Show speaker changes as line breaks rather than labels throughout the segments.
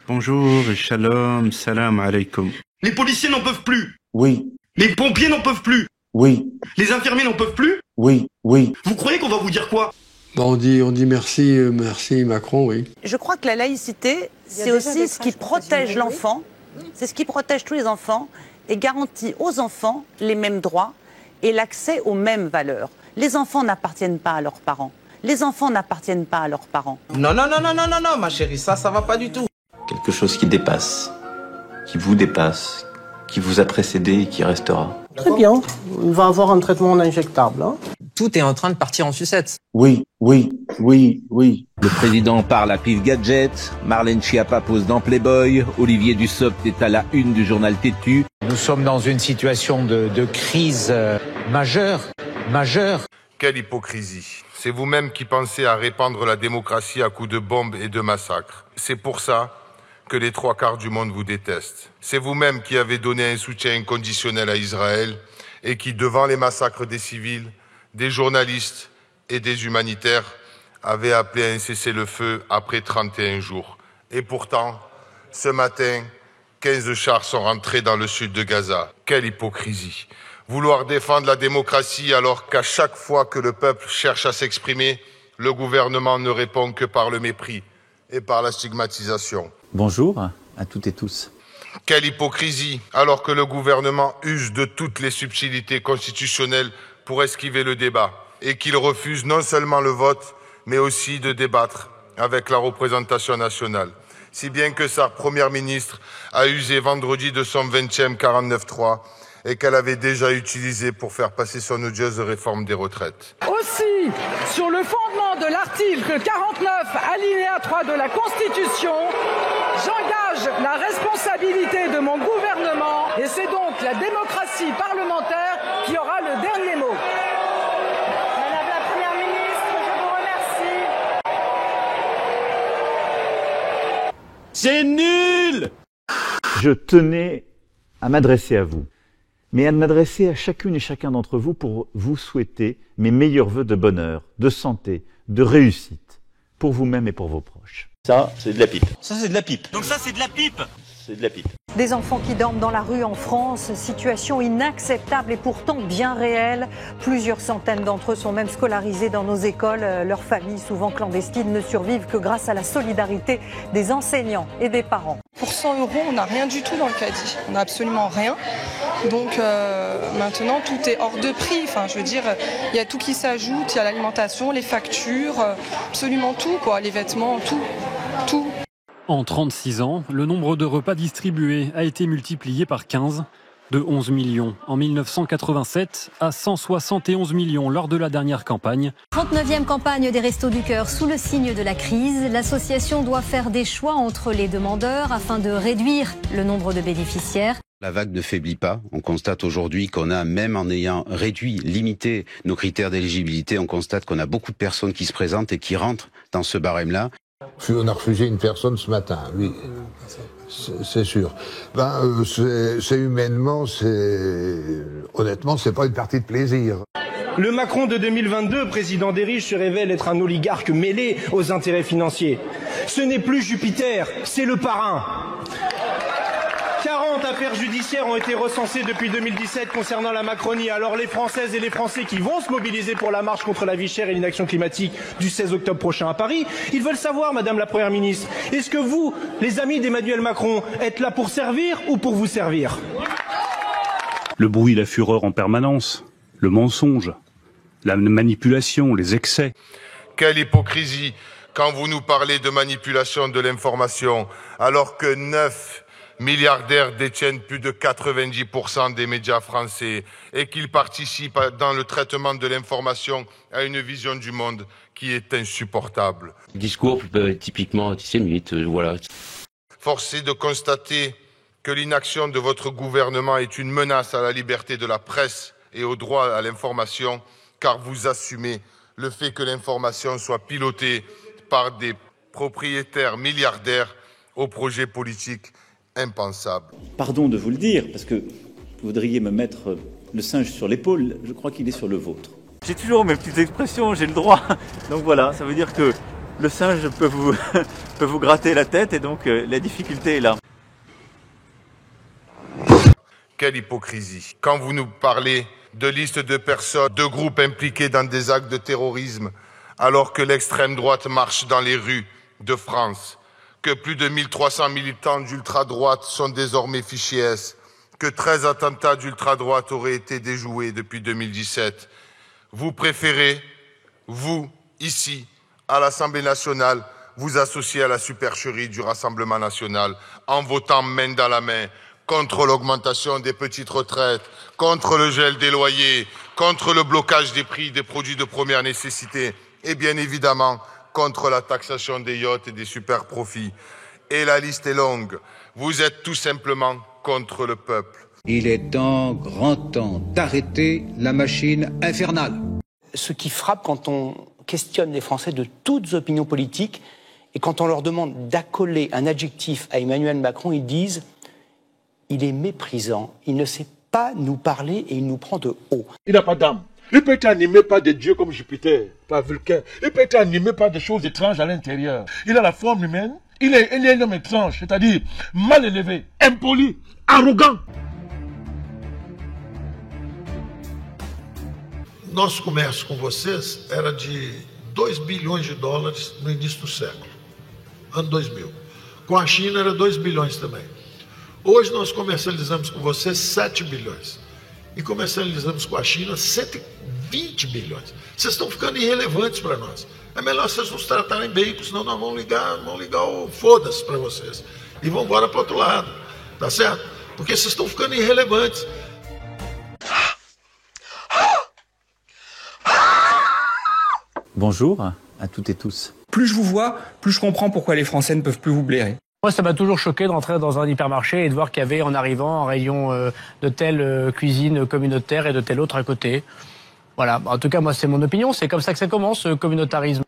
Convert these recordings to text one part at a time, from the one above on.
Bonjour, shalom, salam alaikum.
Les policiers n'en peuvent plus.
Oui.
Les pompiers n'en peuvent plus.
Oui.
Les infirmiers n'en peuvent plus.
Oui. Oui.
Vous croyez qu'on va vous dire quoi?
On dit merci Macron, oui.
Je crois que la laïcité, c'est aussi ce qui protège l'enfant, c'est ce qui protège tous les enfants et garantit aux enfants les mêmes droits et l'accès aux mêmes valeurs. Les enfants n'appartiennent pas à leurs parents. Les enfants n'appartiennent pas à leurs parents.
Non, ma chérie, ça va pas du tout.
Quelque chose qui dépasse, qui vous a précédé et qui restera.
Très bien, il va avoir un traitement injectable.
Tout est en train de partir en sucette.
Oui.
Le président parle à Pif Gadget, Marlène Schiappa pose dans Playboy, Olivier Dussopt est à la une du journal Tétu.
Nous sommes dans une situation de crise majeure.
Quelle hypocrisie. C'est vous-même qui pensez à répandre la démocratie à coups de bombes et de massacres. C'est pour ça que les 3/4 du monde vous détestent. C'est vous-même qui avez donné un soutien inconditionnel à Israël et qui, devant les massacres des civils, des journalistes et des humanitaires, avez appelé à un cessez-le-feu après 31 jours. Et pourtant, ce matin, 15 chars sont rentrés dans le sud de Gaza. Quelle hypocrisie. Vouloir défendre la démocratie alors qu'à chaque fois que le peuple cherche à s'exprimer, le gouvernement ne répond que par le mépris et par la stigmatisation.
Bonjour à toutes et tous.
Quelle hypocrisie, alors que le gouvernement use de toutes les subtilités constitutionnelles pour esquiver le débat et qu'il refuse non seulement le vote, mais aussi de débattre avec la représentation nationale. Si bien que sa première ministre a usé vendredi de son 20e 49.3 et qu'elle avait déjà utilisé pour faire passer son odieuse réforme des retraites.
Aussi, sur le fondement de l'article 49, alinéa 3 de la Constitution, j'engage la responsabilité de mon gouvernement et c'est donc la démocratie parlementaire qui aura le dernier mot.
Madame la Première ministre, je vous remercie.
C'est nul!
Je tenais à m'adresser à vous, mais à m'adresser à chacune et chacun d'entre vous pour vous souhaiter mes meilleurs vœux de bonheur, de santé, de réussite, pour vous-même et pour vos proches.
Ça, c'est de la pipe.
Ça, c'est de la pipe.
Donc ça, c'est de la pipe. C'est de la pipe.
Des enfants qui dorment dans la rue en France, situation inacceptable et pourtant bien réelle. Plusieurs centaines d'entre eux sont même scolarisés dans nos écoles. Leurs familles, souvent clandestines, ne survivent que grâce à la solidarité des enseignants et des parents.
Pour 100 €, on n'a rien du tout dans le caddie. On n'a absolument rien. Donc maintenant, tout est hors de prix. Enfin, je veux dire, il y a tout qui s'ajoute. Il y a l'alimentation, les factures, absolument tout, quoi. Les vêtements, tout.
En 36 ans, le nombre de repas distribués a été multiplié par 15, de 11 millions en 1987 à 171 millions lors de la dernière campagne.
39e campagne des Restos du Cœur sous le signe de la crise. L'association doit faire des choix entre les demandeurs afin de réduire le nombre de bénéficiaires.
La vague ne faiblit pas. On constate aujourd'hui qu'on a, même en ayant réduit, limité nos critères d'éligibilité, on constate qu'on a beaucoup de personnes qui se présentent et qui rentrent dans ce barème-là.
On a refusé une personne ce matin, oui, c'est sûr. C'est humainement, honnêtement, c'est pas une partie de plaisir.
Le Macron de 2022, président des riches, se révèle être un oligarque mêlé aux intérêts financiers. Ce n'est plus Jupiter, c'est le parrain. 40 affaires judiciaires ont été recensées depuis 2017 concernant la Macronie. Alors les Françaises et les Français qui vont se mobiliser pour la marche contre la vie chère et l'inaction climatique du 16 octobre prochain à Paris, ils veulent savoir, Madame la Première ministre, est-ce que vous, les amis d'Emmanuel Macron, êtes là pour servir ou pour vous servir?
Le bruit, la fureur en permanence, le mensonge, la manipulation, les excès.
Quelle hypocrisie quand vous nous parlez de manipulation de l'information, alors que 9 milliardaires détiennent plus de 90% des médias français et qu'ils participent dans le traitement de l'information à une vision du monde qui est insupportable.
Discours typiquement antisémite, voilà.
Force est de constater que l'inaction de votre gouvernement est une menace à la liberté de la presse et au droit à l'information, car vous assumez le fait que l'information soit pilotée par des propriétaires milliardaires aux projets politiques impensable.
Pardon de vous le dire, parce que vous voudriez me mettre le singe sur l'épaule, je crois qu'il est sur le vôtre. J'ai toujours mes petites expressions, j'ai le droit. Donc voilà, ça veut dire que le singe peut vous gratter la tête et donc la difficulté est là.
Quelle hypocrisie. Quand vous nous parlez de listes de personnes, de groupes impliqués dans des actes de terrorisme, alors que l'extrême droite marche dans les rues de France, que plus de 1300 militants d'ultra-droite sont désormais fichés S, que 13 attentats d'ultra-droite auraient été déjoués depuis 2017. Vous préférez, vous, ici, à l'Assemblée nationale, vous associer à la supercherie du Rassemblement national en votant main dans la main contre l'augmentation des petites retraites, contre le gel des loyers, contre le blocage des prix des produits de première nécessité et bien évidemment contre la taxation des yachts et des super profits. Et la liste est longue. Vous êtes tout simplement contre le peuple.
Il est grand temps d'arrêter la machine infernale.
Ce qui frappe quand on questionne les Français de toutes opinions politiques et quand on leur demande d'accoler un adjectif à Emmanuel Macron, ils disent « il est méprisant, il ne sait pas nous parler et il nous prend de haut ».
Il n'a pas d'âme. Il peut être animé par des dieux comme Jupiter, par Vulcain. Il peut être animé par des choses étranges à l'intérieur. Il a la forme humaine. Il est un homme étrange, c'est-à-dire mal élevé, impoli, arrogant.
Nosso comércio com vocês era de 2 bilhões de dólares no início do século, ano 2000. Com a China era 2 bilhões também. Hoje nós comercializamos com vocês 7 bilhões. E comercializamos com a China 120 bilhões. Vocês estão ficando irrelevantes para nós. É melhor vocês nos tratarem bem, porque senão nós vamos ligar o foda-se para vocês. E vão embora para o outro lado, tá certo? Porque vocês estão ficando irrelevantes.
Bonjour à toutes et tous.
Plus je vous vois, plus je comprends pourquoi les Français ne peuvent plus vous blairer.
Moi, ça m'a toujours choqué d'entrer dans un hypermarché et de voir qu'il y avait en arrivant un rayon de telle cuisine communautaire et de telle autre à côté. Voilà, en tout cas, moi, c'est mon opinion, c'est comme ça que ça commence, ce communautarisme.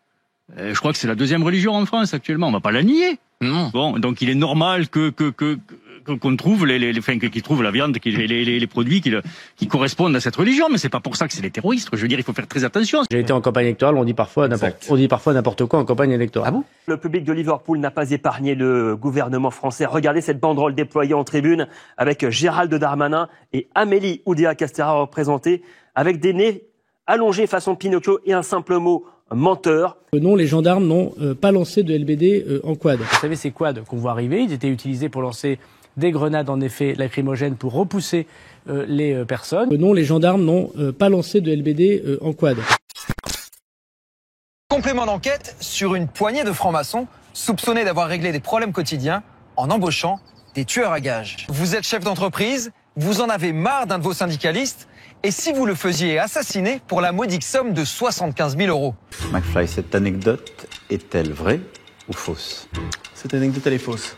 Je crois que c'est la deuxième religion en France actuellement, on va pas la nier. Non. Bon, donc il est normal qu'on trouve qu'ils trouvent la viande, les produits qui correspondent à cette religion, mais c'est pas pour ça que c'est des terroristes. Je veux dire, il faut faire très attention.
J'ai été en campagne électorale, on dit parfois n'importe quoi en campagne électorale.
Ah bon ? Le public de Liverpool n'a pas épargné le gouvernement français. Regardez cette banderole déployée en tribune avec Gérald Darmanin et Amélie Oudéa-Castéra représentées avec des nez allongés façon Pinocchio et un simple mot, menteur.
Non, les gendarmes n'ont pas lancé de LBD en quad. Vous savez, ces quads qu'on voit arriver, ils étaient utilisés pour lancer des grenades en effet lacrymogènes pour repousser les personnes. Non, les gendarmes n'ont pas lancé de LBD en quad.
Complément d'enquête sur une poignée de francs-maçons soupçonnés d'avoir réglé des problèmes quotidiens en embauchant des tueurs à gages. Vous êtes chef d'entreprise, vous en avez marre d'un de vos syndicalistes, et si vous le faisiez assassiner pour la modique somme de 75 000 €?
McFly, cette anecdote est-elle vraie ou fausse?
Cette anecdote, elle est fausse.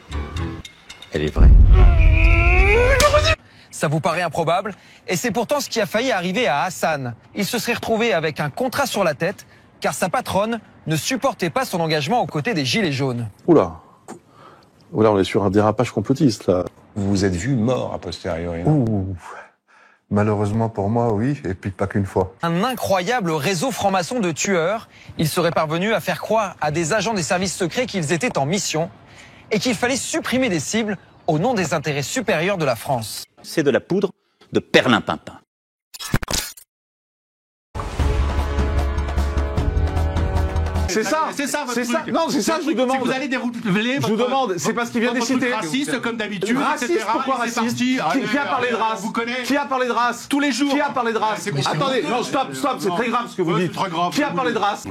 Elle est vraie.
Ça vous paraît improbable, et c'est pourtant ce qui a failli arriver à Hassan. Il se serait retrouvé avec un contrat sur la tête, car sa patronne ne supportait pas son engagement aux côtés des Gilets jaunes.
Oula, on est sur un dérapage complotiste, là.
Vous vous êtes vu mort a posteriori.
Ouh. Malheureusement pour moi, oui, et puis pas qu'une fois.
Un incroyable réseau franc-maçon de tueurs. Ils seraient parvenus à faire croire à des agents des services secrets qu'ils étaient en mission et qu'il fallait supprimer des cibles au nom des intérêts supérieurs de la France.
C'est de la poudre de perlimpinpin.
C'est ça,
votre truc.
Non, c'est ça, je vous demande.
Si vous allez dérouler
je vous demande, c'est parce qu'il vient de citer.
Raciste comme d'habitude,
raciste,
etc.
pourquoi raciste? Qui a parlé de race?
Vous connaissez.
Qui a parlé de race?
Tous les jours.
Qui a parlé de race? Attendez, non, stop, c'est très grave ce que vous dites. Qui a parlé de race?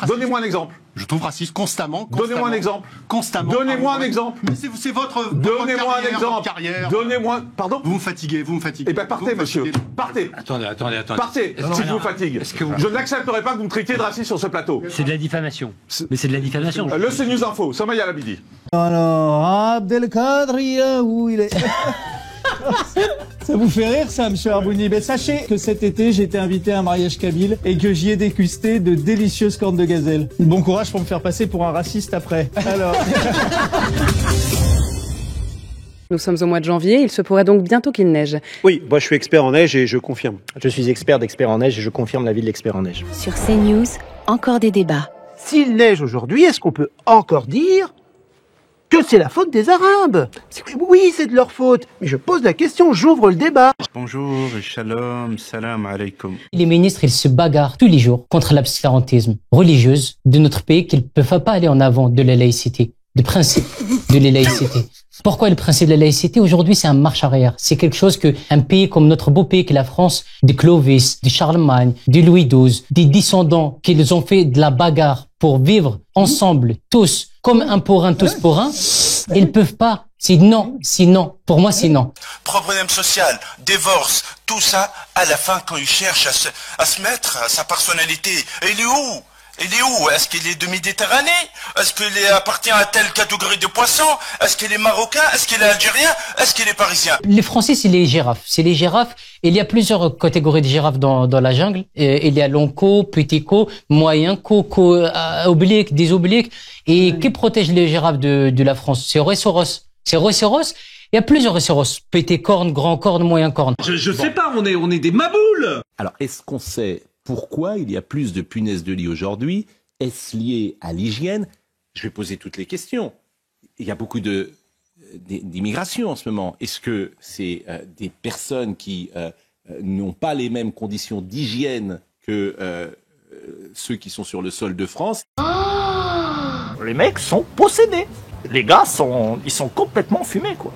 Donnez-moi un exemple.
Je trouve raciste constamment.
Donnez-moi un exemple.
Constamment.
Donnez-moi un exemple.
C'est votre
Donnez-moi un exemple.
carrière.
Donnez-moi. Pardon?
Vous me fatiguez.
Eh ben partez, monsieur. Partez.
Attendez.
Partez. Si je vous fatigue. Je n'accepterai pas que vous me traitiez de raciste sur ce plateau.
C'est de la diffamation. Mais c'est de la diffamation.
Le CNews Info, Samaya Labidi.
Alors, Abdelkader, où il est? Ça vous fait rire ça, monsieur Arbouni? Mais sachez que cet été, j'ai été invité à un mariage kabyle et que j'y ai dégusté de délicieuses cornes de gazelle. Bon courage pour me faire passer pour un raciste après. Alors...
Nous sommes au mois de janvier, il se pourrait donc bientôt qu'il neige.
Oui, moi je suis expert en neige et je confirme. Je suis expert d'expert en neige et je confirme l'avis de l'expert en neige.
Sur CNews, encore des débats.
s'il neige aujourd'hui, est-ce qu'on peut encore dire que c'est la faute des Arabes? Oui, c'est de leur faute. Mais je pose la question, j'ouvre le débat.
Bonjour, shalom, salam alaikum.
Les ministres, ils se bagarrent tous les jours contre l'obscurantisme religieuse de notre pays, qu'ils ne peuvent pas aller en avant de la laïcité, du principe de la laïcité. Pourquoi le principe de la laïcité? Aujourd'hui, c'est un marche arrière. C'est quelque chose que un pays comme notre beau pays, qui est la France, de Clovis, de Charlemagne, de Louis XII, des descendants qu'ils ont fait de la bagarre pour vivre ensemble, tous, comme un pour un, tous pour un, ils peuvent pas. C'est non, c'est non. Pour moi, c'est non.
Problème social, divorce, tout ça, à la fin, quand il cherche à se mettre, sa personnalité, il est où? Il est où? Est-ce qu'il est de Méditerranée? Est-ce qu'il appartient à telle catégorie de poissons? Est-ce qu'il est marocain? Est-ce qu'il est algérien? Est-ce qu'il est parisien? Les
Français, c'est les girafes. C'est les girafes. Il y a plusieurs catégories de girafes dans la jungle. Il y a long cou, petit cou, moyen cou, oblique, des obliques. Et qui protège les girafes de la France? C'est rhinocéros. C'est rhinocéros. Il y a plusieurs rhinocéros. Petit corne, grand corne, moyen corne.
Je sais pas, on est des maboules.
Alors, est-ce qu'on sait pourquoi il y a plus de punaises de lit aujourd'hui? Est-ce lié à l'hygiène? Je vais poser toutes les questions. Il y a beaucoup d'immigration en ce moment. Est-ce que c'est des personnes qui n'ont pas les mêmes conditions d'hygiène que ceux qui sont sur le sol de France?
Les mecs sont possédés. Les gars ils sont complètement fumés, quoi.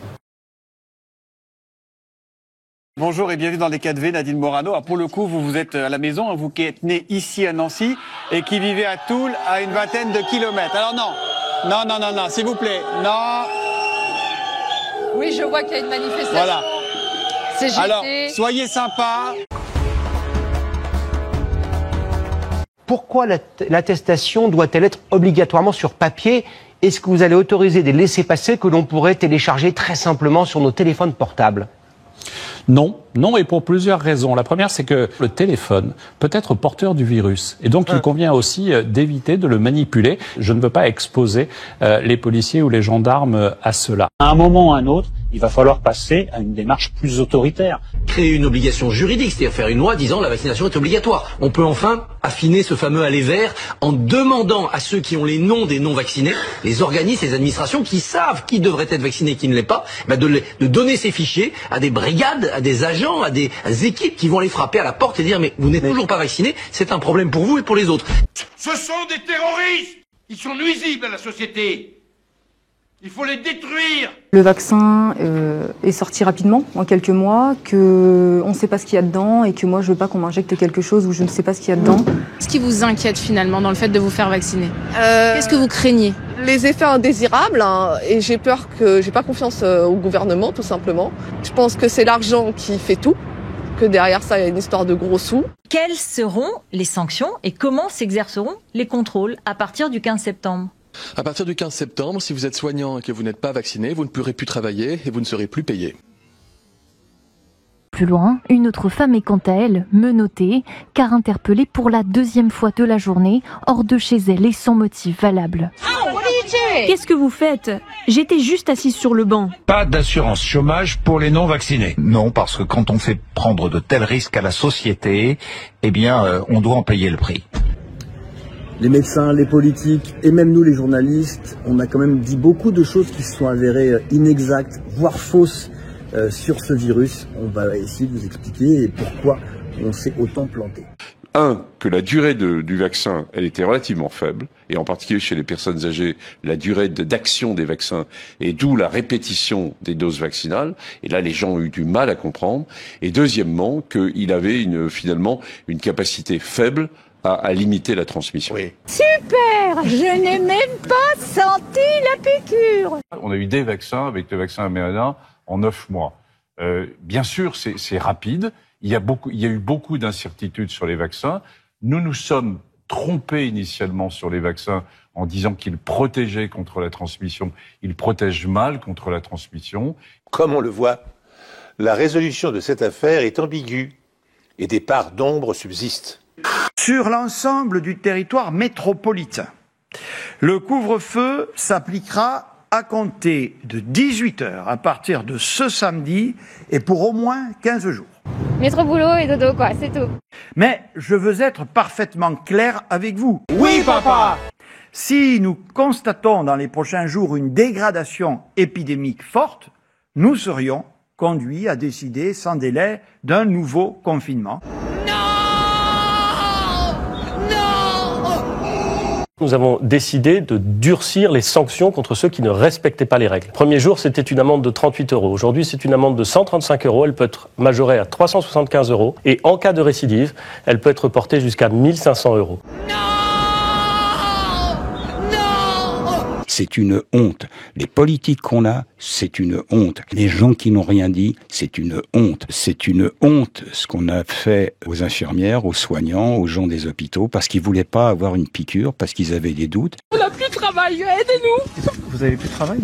Bonjour et bienvenue dans les 4V, Nadine Morano. Alors pour le coup, vous êtes à la maison, vous qui êtes né ici à Nancy et qui vivez à Toul à une vingtaine de kilomètres. Alors non, s'il vous plaît, non.
Oui, je vois qu'il y a une manifestation.
Voilà.
CGT.
Alors, soyez sympa.
Pourquoi l'attestation doit-elle être obligatoirement sur papier? Est-ce que vous allez autoriser des laissez-passer que l'on pourrait télécharger très simplement sur nos téléphones portables?
Non, et pour plusieurs raisons. La première, c'est que le téléphone peut être porteur du virus. Et donc, il convient aussi d'éviter de le manipuler. Je ne veux pas exposer les policiers ou les gendarmes à cela.
À un moment ou à un autre, il va falloir passer à une démarche plus autoritaire.
Créer une obligation juridique, c'est-à-dire faire une loi disant la vaccination est obligatoire. On peut enfin affiner ce fameux aller vert en demandant à ceux qui ont les noms des non-vaccinés, les organismes, les administrations qui savent qui devrait être vacciné et qui ne l'est pas, de donner ces fichiers à des brigades, à des agents, à des équipes qui vont les frapper à la porte et dire mais vous n'êtes toujours pas vacciné, c'est un problème pour vous et pour les autres.
Ce sont des terroristes. Ils sont nuisibles à la société. Il faut les détruire.
Le vaccin est sorti rapidement, en quelques mois, qu'on ne sait pas ce qu'il y a dedans et que moi je veux pas qu'on m'injecte quelque chose où je ne sais pas ce qu'il y a dedans. Qu'est-ce qui vous inquiète finalement dans le fait de vous faire vacciner? Qu'est-ce que vous craignez?
Les effets indésirables, et j'ai peur que j'ai pas confiance au gouvernement tout simplement. Je pense que c'est l'argent qui fait tout, que derrière ça il y a une histoire de gros sous.
Quelles seront les sanctions et comment s'exerceront les contrôles à partir du 15 septembre?
À partir du 15 septembre, si vous êtes soignant et que vous n'êtes pas vacciné, vous ne pourrez plus travailler et vous ne serez plus payé.
Plus loin, une autre femme est quant à elle menottée, car interpellée pour la deuxième fois de la journée, hors de chez elle et sans motif valable.
Qu'est-ce que vous faites? J'étais juste assise sur le banc.
Pas d'assurance chômage pour les non-vaccinés. Non, parce que quand on fait prendre de tels risques à la société, eh bien, on doit en payer le prix.
Les médecins, les politiques et même nous les journalistes, on a quand même dit beaucoup de choses qui se sont avérées inexactes, voire fausses sur ce virus. On va essayer de vous expliquer pourquoi on s'est autant planté.
Que la durée du vaccin, elle était relativement faible, et en particulier chez les personnes âgées, la durée d'action des vaccins, et d'où la répétition des doses vaccinales. Et là, les gens ont eu du mal à comprendre. Et deuxièmement, qu'il avait finalement une capacité faible à limiter la transmission. Oui.
Super! Je n'ai même pas senti la piqûre.
On a eu des vaccins avec le vaccin mRNA en 9 mois. Bien sûr, c'est rapide. Il y a eu beaucoup d'incertitudes sur les vaccins. Nous nous sommes trompés initialement sur les vaccins en disant qu'ils protégeaient contre la transmission. Ils protègent mal contre la transmission.
Comme on le voit, la résolution de cette affaire est ambiguë et des parts d'ombre subsistent.
Sur l'ensemble du territoire métropolitain, le couvre-feu s'appliquera à compter de 18h à partir de ce samedi et pour au moins 15 jours.
Métro, boulot et dodo, quoi, c'est tout.
Mais je veux être parfaitement clair avec vous.
Oui, papa!
Si nous constatons dans les prochains jours une dégradation épidémique forte, nous serions conduits à décider sans délai d'un nouveau confinement.
Nous avons décidé de durcir les sanctions contre ceux qui ne respectaient pas les règles. Le premier jour, c'était une amende de 38 €. Aujourd'hui, c'est une amende de 135 €. Elle peut être majorée à 375 €. Et en cas de récidive, elle peut être portée jusqu'à 1 500 €.
C'est une honte. Les politiques qu'on a, c'est une honte. Les gens qui n'ont rien dit, c'est une honte. C'est une honte ce qu'on a fait aux infirmières, aux soignants, aux gens des hôpitaux, parce qu'ils voulaient pas avoir une piqûre, parce qu'ils avaient des doutes.
On n'a plus de travail, aidez-nous.
Vous avez plus de travail?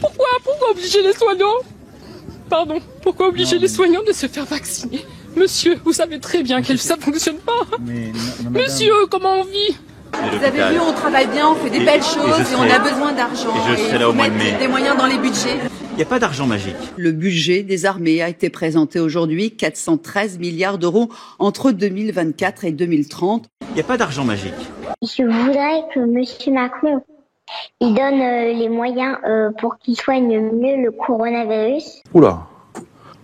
Pourquoi obliger les soignants? Pardon, pourquoi obliger les soignants de se faire vacciner? Monsieur, vous savez très bien que ça fonctionne pas. Monsieur, comment on vit?
Vous avez vu, on travaille bien, on fait des belles choses et on a besoin d'argent.
Et je serai là au mois de mai.
Des moyens dans les budgets.
Il n'y a pas d'argent magique.
Le budget des armées a été présenté aujourd'hui, 413 milliards d'euros entre 2024 et 2030.
Il n'y a pas d'argent magique.
Je voudrais que M. Macron il donne les moyens pour qu'il soigne mieux le coronavirus.
Oula,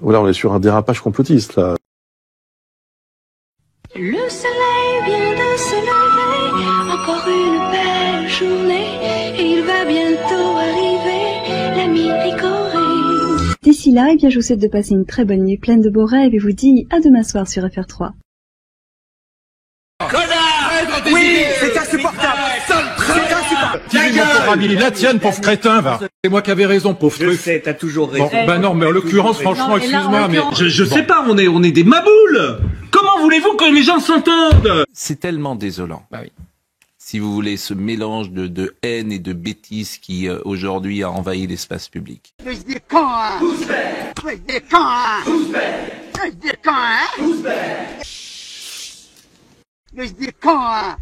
on est sur un dérapage complotiste là.
Le soleil vient de se lever, encore une belle journée, et il va bientôt arriver, la midi-corée.
D'ici là, je vous souhaite de passer une très bonne nuit pleine de beaux rêves et vous dis à demain soir sur FR3.
Connard! Oui, c'est insupportable! C'est insupportable!
Il est la tienne, pauvre crétin, va! C'est moi qui avais raison, pauvre truc.
Je sais, t'as toujours raison.
Bon, non, mais en l'occurrence, franchement, excuse-moi, mais...
Je sais pas, on est des maboules! Comment voulez-vous que les gens s'entendent?
C'est tellement désolant.
Bah oui.
Si vous voulez, ce mélange de haine et de bêtises qui, aujourd'hui, a envahi l'espace public.
Je dis quand, hein? Je dis quand, hein? Je dis quand, hein? Je dis quand, hein?